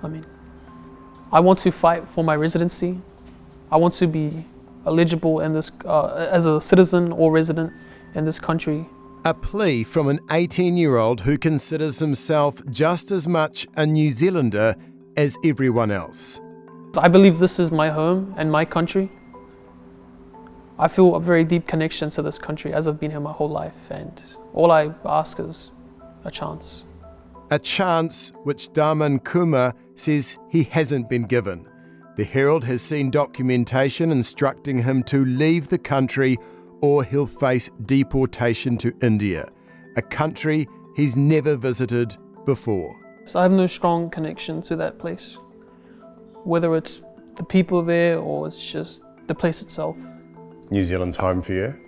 I mean, I want to fight for my residency. I want to be eligible in this as a citizen or resident in this country. A plea from an 18-year-old who considers himself just as much a New Zealander as everyone else. I believe this is my home and my country. I feel a very deep connection to this country as I've been here my whole life, and all I ask is a chance. A chance which Dharman Kumar says he hasn't been given. The Herald has seen documentation instructing him to leave the country or he'll face deportation to India, a country he's never visited before. So I have no strong connection to that place, whether it's the people there or it's just the place itself. New Zealand's home for you?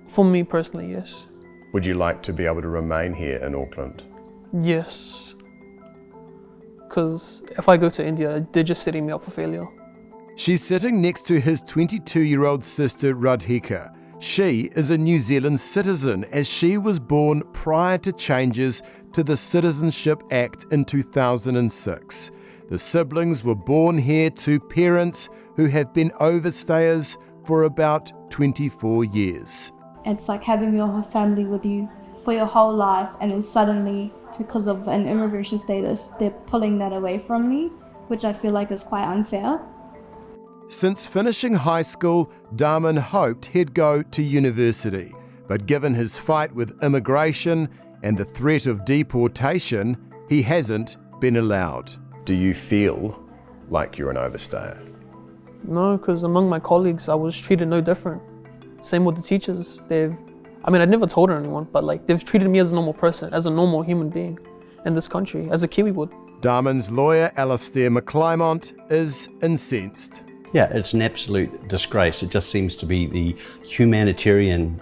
For me personally, yes. Would you like to be able to remain here in Auckland? Yes. Because if I go to India, they're just setting me up for failure. She's sitting next to his 22-year-old sister Radhika. She is a New Zealand citizen as she was born prior to changes to the Citizenship Act in 2006. The siblings were born here to parents who have been overstayers for about 24 years. It's like having your family with you for your whole life, and then suddenly, because of an immigration status, they're pulling that away from me, which I feel like is quite unfair. Since finishing high school, Dharman hoped he'd go to university, but given his fight with immigration and the threat of deportation, he hasn't been allowed. Do you feel like you're an overstayer? No, because among my colleagues, I was treated no different. Same with the teachers. I never told anyone, but they've treated me as a normal person, as a normal human being in this country, as a Kiwi would. Dharman's lawyer, Alastair McClymont, is incensed. Yeah, it's an absolute disgrace. It just seems to be the humanitarian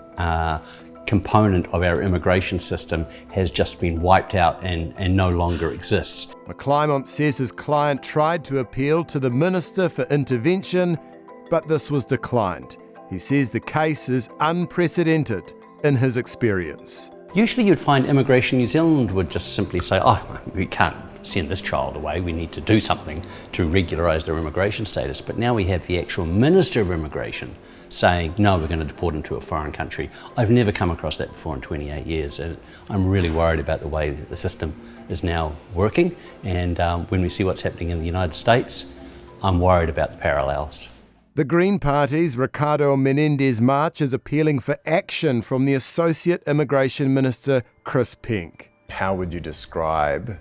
component of our immigration system has just been wiped out and no longer exists. McClymont says his client tried to appeal to the Minister for Intervention, but this was declined. He says the case is unprecedented in his experience. Usually you'd find Immigration New Zealand would just simply say, oh, we can't send this child away, we need to do something to regularise their immigration status. But now we have the actual Minister of Immigration saying, no, we're going to deport them to a foreign country. I've never come across that before in 28 years, and I'm really worried about the way that the system is now working. And when we see what's happening in the United States, I'm worried about the parallels. The Green Party's Ricardo Menendez March is appealing for action from the Associate Immigration Minister, Chris Pink. How would you describe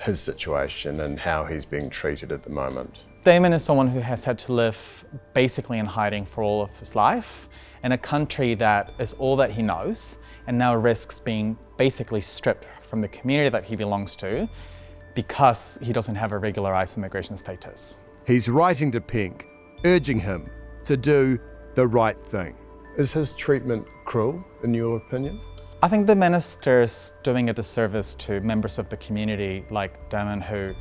his situation and how he's being treated at the moment? Damon is someone who has had to live basically in hiding for all of his life in a country that is all that he knows, and now risks being basically stripped from the community that he belongs to because he doesn't have a regularized immigration status. He's writing to Pink, urging him to do the right thing. Is his treatment cruel, in your opinion? I think the minister's doing a disservice to members of the community like Damon, who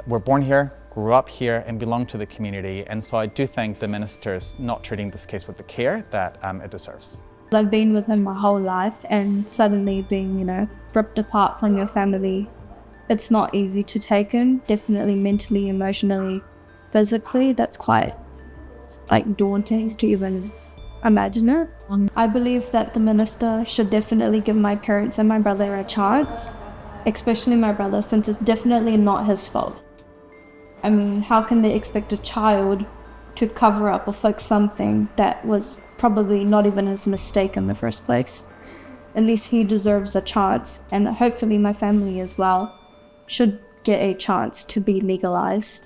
were born here, grew up here, and belong to the community. And so I do think the minister's not treating this case with the care that it deserves. I've been with him my whole life, and suddenly being, ripped apart from your family, it's not easy to take in. Definitely mentally, emotionally, physically, that's quite daunting to even imagine it. I believe that the minister should definitely give my parents and my brother a chance, especially my brother, since it's definitely not his fault. I mean, how can they expect a child to cover up or fix something that was probably not even his mistake in the first place? At least he deserves a chance, and hopefully my family as well should get a chance to be legalized.